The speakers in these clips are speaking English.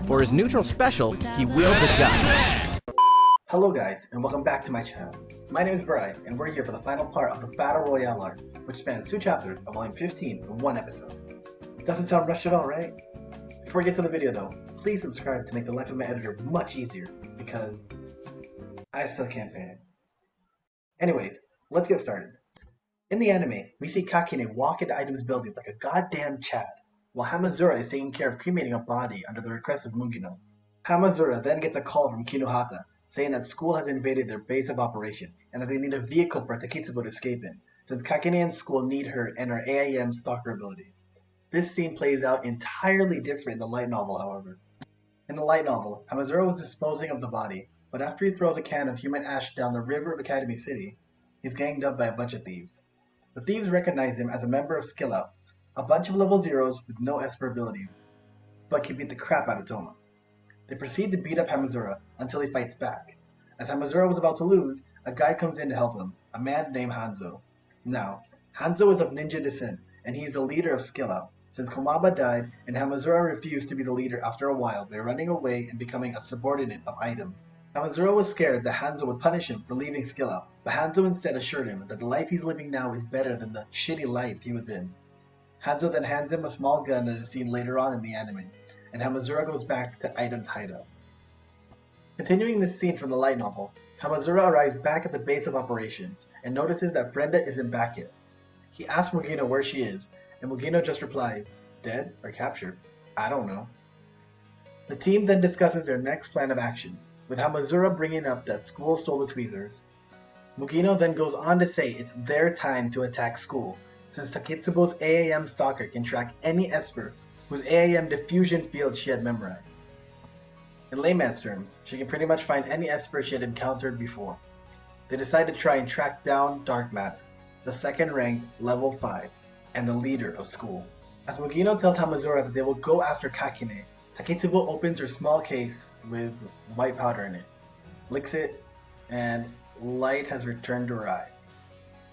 For his neutral special, he wields a gun. Hello guys, and welcome back to my channel. My name is Brian, and we're here for the final part of the Battle Royale Arc, which spans 2 chapters of volume 15 in 1 episode. Doesn't sound rushed at all, right? Before we get to the video though, please subscribe to make the life of my editor much easier, because I still can't paint it. Anyways, let's get started. In the anime, we see Kakine walk into items building like a goddamn Chad, while Hamazura is taking care of cremating a body under the request of Mugino. Hamazura then gets a call from Kinohata, saying that school has invaded their base of operation and that they need a vehicle for Takitsubo to escape in, since Kakine and school need her and her AIM stalker ability. This scene plays out entirely different in the light novel, however. In the light novel, Hamazura was disposing of the body, but after he throws a can of human ash down the river of Academy City, he's ganged up by a bunch of thieves. The thieves recognize him as a member of Skill Out, a bunch of level 0s with no Esper abilities, but can beat the crap out of Toma. They proceed to beat up Hamazura until he fights back. As Hamazura was about to lose, a guy comes in to help him, a man named Hanzo. Now, Hanzo is of ninja descent, and he is the leader of Skill Out, since Komaba died and Hamazura refused to be the leader after a while by running away and becoming a subordinate of Item. Hamazura was scared that Hanzo would punish him for leaving Skill Out, but Hanzo instead assured him that the life he's living now is better than the shitty life he was in. Hanzo then hands him a small gun that is seen later on in the anime, and Hamazura goes back to Item's hideout. Continuing this scene from the light novel, Hamazura arrives back at the base of operations and notices that Frenda isn't back yet. He asks Mugino where she is, and Mugino just replies, "Dead or captured? I don't know." The team then discusses their next plan of actions, with Hamazura bringing up that school stole the Tweezers. Mugino then goes on to say it's their time to attack school, since Takitsubo's AAM stalker can track any Esper whose AAM diffusion field she had memorized. In layman's terms, she can pretty much find any Esper she had encountered before. They decide to try and track down Dark Matter, the second ranked level 5, and the leader of school. As Mugino tells Hamazura that they will go after Kakine, Takitsubo opens her small case with white powder in it, licks it, and light has returned to her eyes.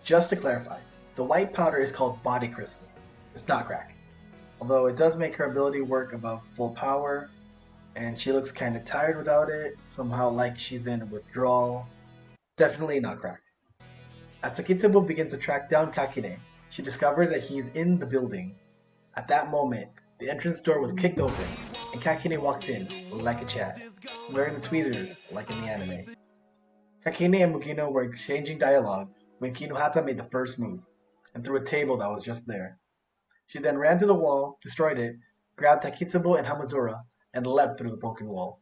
Just to clarify, the white powder is called body crystal. It's not crack. Although it does make her ability work above full power, and she looks kinda tired without it, somehow like she's in withdrawal. Definitely not crack. As Takitsubo begins to track down Kakine, she discovers that he's in the building. At that moment, the entrance door was kicked open, and Kakine walks in like a Chad, wearing the tweezers like in the anime. Kakine and Mugino were exchanging dialogue when Kinohata made the first move, and threw a table that was just there. She then ran to the wall, destroyed it, grabbed Takitsubo and Hamazura, and leapt through the broken wall.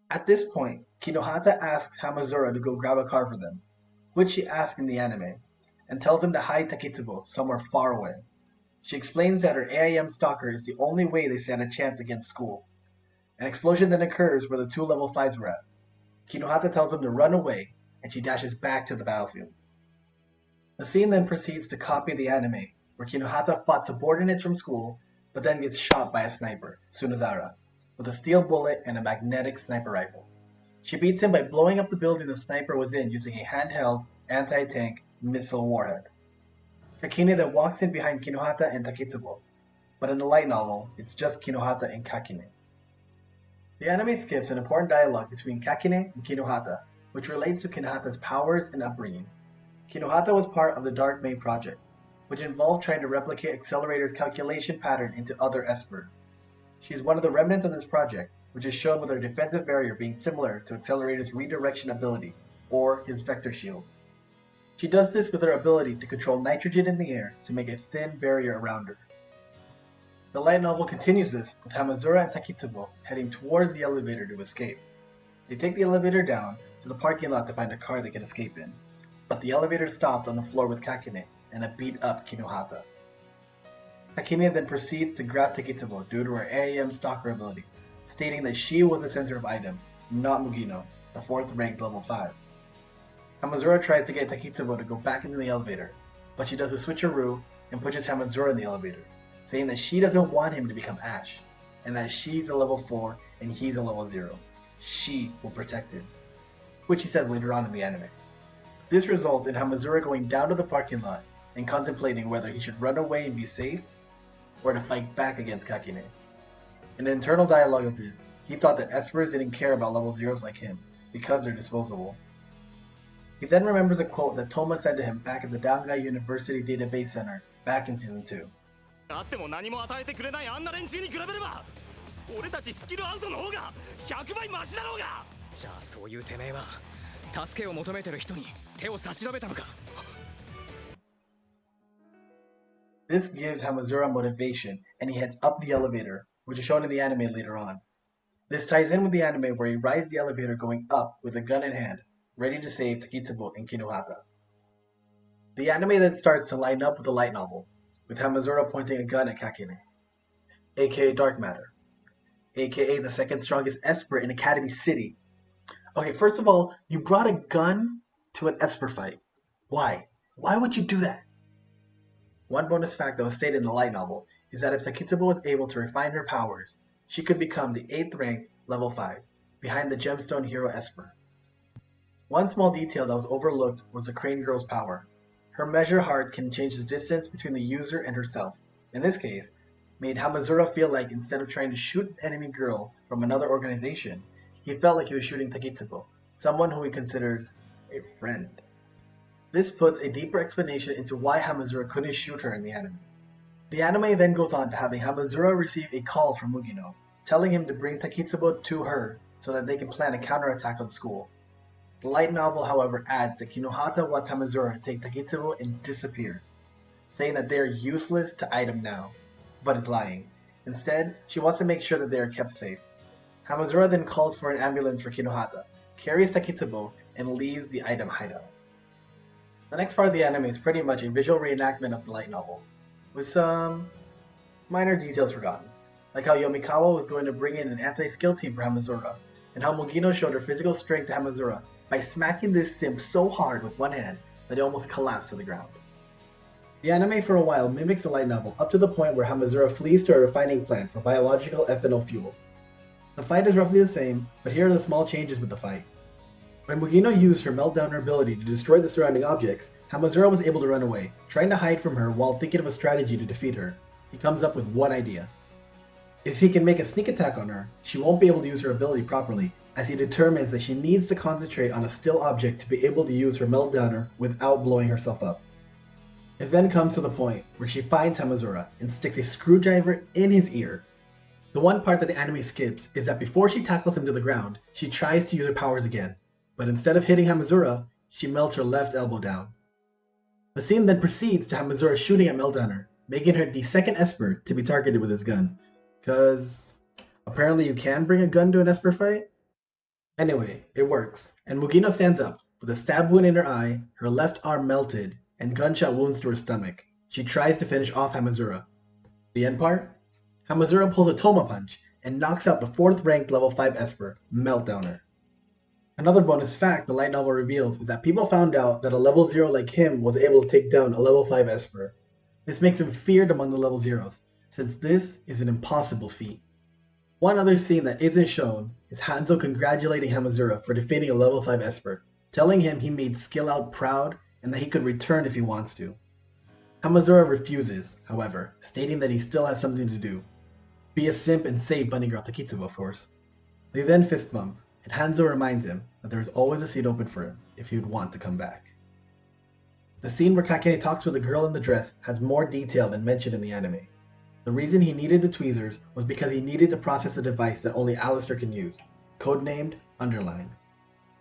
At this point, Kinohata asks Hamazura to go grab a car for them, which she asks in the anime, and tells him to hide Takitsubo somewhere far away. She explains that her AIM stalker is the only way they stand a chance against school. An explosion then occurs where the 2 level 5s were at. Kinohata tells him to run away, and she dashes back to the battlefield. The scene then proceeds to copy the anime, where Kinohata fought subordinates from school, but then gets shot by a sniper, Sunazara, with a steel bullet and a magnetic sniper rifle. She beats him by blowing up the building the sniper was in using a handheld, anti-tank missile warhead. Kakine then walks in behind Kinohata and Takitsubo, but in the light novel, it's just Kinohata and Kakine. The anime skips an important dialogue between Kakine and Kinohata, which relates to Kinohata's powers and upbringing. Kinohata was part of the Dark Main project, which involved trying to replicate Accelerator's calculation pattern into other Espers. She is one of the remnants of this project, which is shown with her defensive barrier being similar to Accelerator's redirection ability, or his vector shield. She does this with her ability to control nitrogen in the air to make a thin barrier around her. The light novel continues this with Hamazura and Takitsubo heading towards the elevator to escape. They take the elevator down to the parking lot to find a car they can escape in, but the elevator stops on the floor with Kakine and a beat-up Kinohata. Kakine then proceeds to grab Takitsubo due to her AIM stalker ability, stating that she was the center of Item, not Mugino, the 4th ranked level 5. Hamazura tries to get Takitsubo to go back into the elevator, but she does a switcheroo and pushes Hamazura in the elevator, saying that she doesn't want him to become Ash, and that she's a level 4 and he's a level 0. She will protect him, which he says later on in the anime. This results in Hamazura going down to the parking lot and contemplating whether he should run away and be safe, or to fight back against Kakine. In an internal dialogue of his, he thought that espers didn't care about level 0s like him, because they're disposable. He then remembers a quote that Toma said to him back at the Dangai University Database Center, back in Season 2. This gives Hamazura motivation, and he heads up the elevator, which is shown in the anime later on. This ties in with the anime where he rides the elevator going up with a gun in hand, ready to save Takitsubo and Kinohata. The anime then starts to line up with the light novel, with Hamazura pointing a gun at Kakine, aka Dark Matter, aka the second strongest esper in Academy City. Okay, first of all, you brought a gun to an esper fight. Why? Why would you do that? One bonus fact that was stated in the light novel is that if Takitsubo was able to refine her powers, she could become the 8th ranked level 5, behind the Gemstone Hero Esper. One small detail that was overlooked was the Crane Girl's power. Her measure heart can change the distance between the user and herself. In this case, made Hamazura feel like instead of trying to shoot an enemy girl from another organization, he felt like he was shooting Takitsubo, someone who he considers a friend. This puts a deeper explanation into why Hamazura couldn't shoot her in the anime. The anime then goes on to having Hamazura receive a call from Mugino, telling him to bring Takitsubo to her so that they can plan a counterattack on the school. The light novel, however, adds that Kinohata wants Hamazura to take Takitsubo and disappear, saying that they are useless to item now, but is lying. Instead, she wants to make sure that they are kept safe. Hamazura then calls for an ambulance for Kinohata, carries Takitsubo, and leaves the item hideout. The next part of the anime is pretty much a visual reenactment of the light novel, with some minor details forgotten, like how Yomikawa was going to bring in an anti-skill team for Hamazura, and how Mugino showed her physical strength to Hamazura by smacking this simp so hard with one hand that it almost collapsed to the ground. The anime for a while mimics the light novel up to the point where Hamazura flees to a refining plant for biological ethanol fuel. The fight is roughly the same, but here are the small changes with the fight. When Mugino used her Meltdowner ability to destroy the surrounding objects, Hamazura was able to run away, trying to hide from her while thinking of a strategy to defeat her. He comes up with one idea. If he can make a sneak attack on her, she won't be able to use her ability properly, as he determines that she needs to concentrate on a still object to be able to use her Meltdowner without blowing herself up. It then comes to the point where she finds Hamazura and sticks a screwdriver in his ear. The one part that the anime skips is that before she tackles him to the ground, she tries to use her powers again, but instead of hitting Hamazura, she melts her left elbow down. The scene then proceeds to Hamazura shooting at Meltdowner, making her the second Esper to be targeted with his gun. Cause apparently you can bring a gun to an Esper fight? Anyway, it works, and Mugino stands up, with a stab wound in her eye, her left arm melted, and gunshot wounds to her stomach. She tries to finish off Hamazura. The end part? Hamazura pulls a Toma punch, and knocks out the 4th ranked level 5 Esper, Meltdowner. Another bonus fact the light novel reveals is that people found out that a level 0 like him was able to take down a level 5 Esper. This makes him feared among the level 0s, since this is an impossible feat. One other scene that isn't shown is Hanzo congratulating Hamazura for defeating a level 5 Esper, telling him he made Skill Out proud and that he could return if he wants to. Hamazura refuses, however, stating that he still has something to do. Be a simp and save Bunny Girl Takitsubo, of course. They then fist bump, and Hanzo reminds him that there is always a seat open for him if he would want to come back. The scene where Kakine talks with the girl in the dress has more detail than mentioned in the anime. The reason he needed the tweezers was because he needed to process a device that only Alistair can use, codenamed Underline.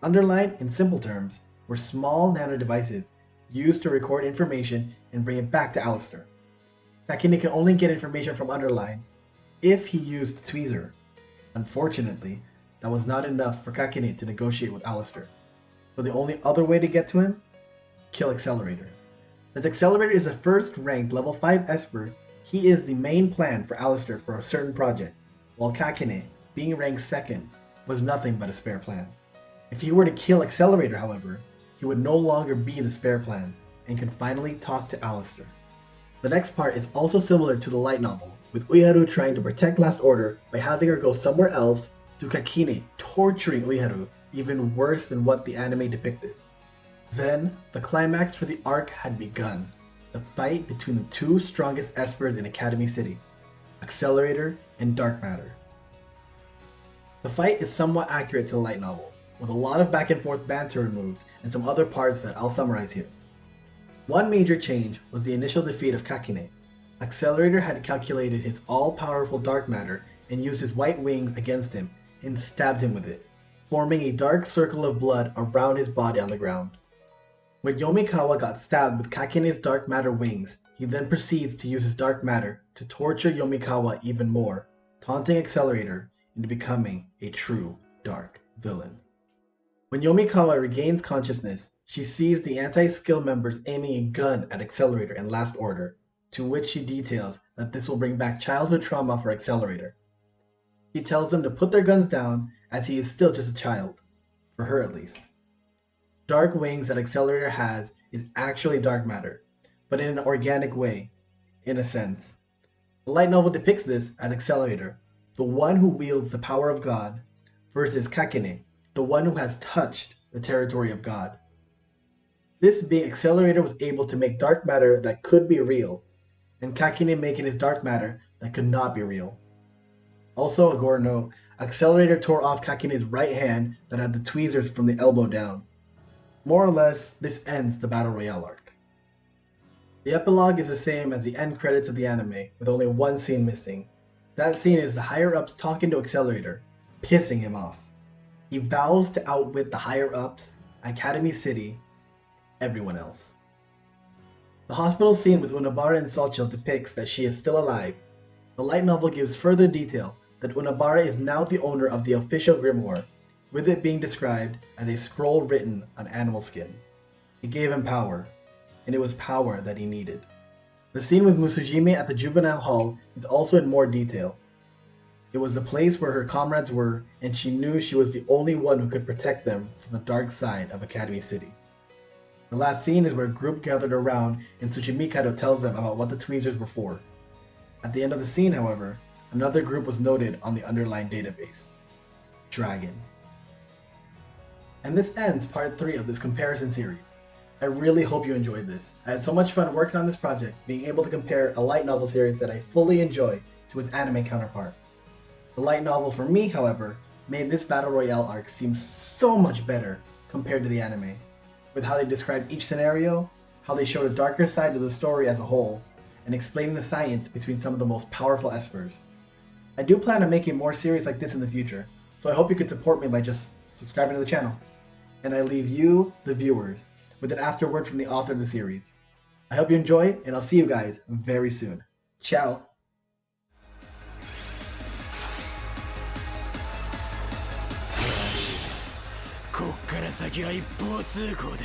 Underline, in simple terms, were small nano devices used to record information and bring it back to Alistair. Kakine can only get information from Underline if he used the tweezer. Unfortunately, that was not enough for Kakine to negotiate with Alistair. So the only other way to get to him? Kill Accelerator. Since Accelerator is a first ranked level 5 Esper, he is the main plan for Alistair for a certain project, while Kakine, being ranked 2nd, was nothing but a spare plan. If he were to kill Accelerator, however, he would no longer be the spare plan, and can finally talk to Alistair. The next part is also similar to the light novel, with Ueharu trying to protect Last Order by having her go somewhere else, to Kakine torturing Ueharu even worse than what the anime depicted. Then, the climax for the arc had begun, the fight between the 2 strongest Espers in Academy City, Accelerator and Dark Matter. The fight is somewhat accurate to the light novel, with a lot of back and forth banter removed and some other parts that I'll summarize here. One major change was the initial defeat of Kakine. Accelerator had calculated his all-powerful dark matter and used his white wings against him and stabbed him with it, forming a dark circle of blood around his body on the ground. When Yomikawa got stabbed with Kakine's dark matter wings, he then proceeds to use his dark matter to torture Yomikawa even more, taunting Accelerator into becoming a true dark villain. When Yomikawa regains consciousness, she sees the anti-skill members aiming a gun at Accelerator in last order, to which she details that this will bring back childhood trauma for Accelerator. She tells them to put their guns down as he is still just a child, for her at least. Dark wings that Accelerator has is actually dark matter, but in an organic way, in a sense. The light novel depicts this as Accelerator, the one who wields the power of God, versus Kakine, the one who has touched the territory of God. This being Accelerator was able to make dark matter that could be real, and Kakine making his dark matter that could not be real. Also, a gore note, Accelerator tore off Kakine's right hand that had the tweezers from the elbow down. More or less, this ends the Battle Royale arc. The epilogue is the same as the end credits of the anime, with only one scene missing. That scene is the higher-ups talking to Accelerator, pissing him off. He vows to outwit the higher-ups, Academy City, everyone else. The hospital scene with Unabara and Salchil depicts that she is still alive. The light novel gives further detail that Unabara is now the owner of the official grimoire, with it being described as a scroll written on animal skin. It gave him power, and it was power that he needed. The scene with Musujime at the juvenile hall is also in more detail. It was the place where her comrades were, and she knew she was the only one who could protect them from the dark side of Academy City. The last scene is where a group gathered around and Tsuchimikado tells them about what the tweezers were for. At the end of the scene, however, another group was noted on the underlying database. Dragon. And this ends part 3 of this comparison series. I really hope you enjoyed this. I had so much fun working on this project, being able to compare a light novel series that I fully enjoy to its anime counterpart. The light novel for me, however, made this Battle Royale arc seem so much better compared to the anime, with how they described each scenario, how they showed a darker side to the story as a whole, and explaining the science between some of the most powerful espers. I do plan on making more series like this in the future, so I hope you could support me by just subscribing to the channel. And I leave you, the viewers, with an afterword from the author of the series. I hope you enjoy, and I'll see you guys very soon. Ciao! こっから先は一方通行だ。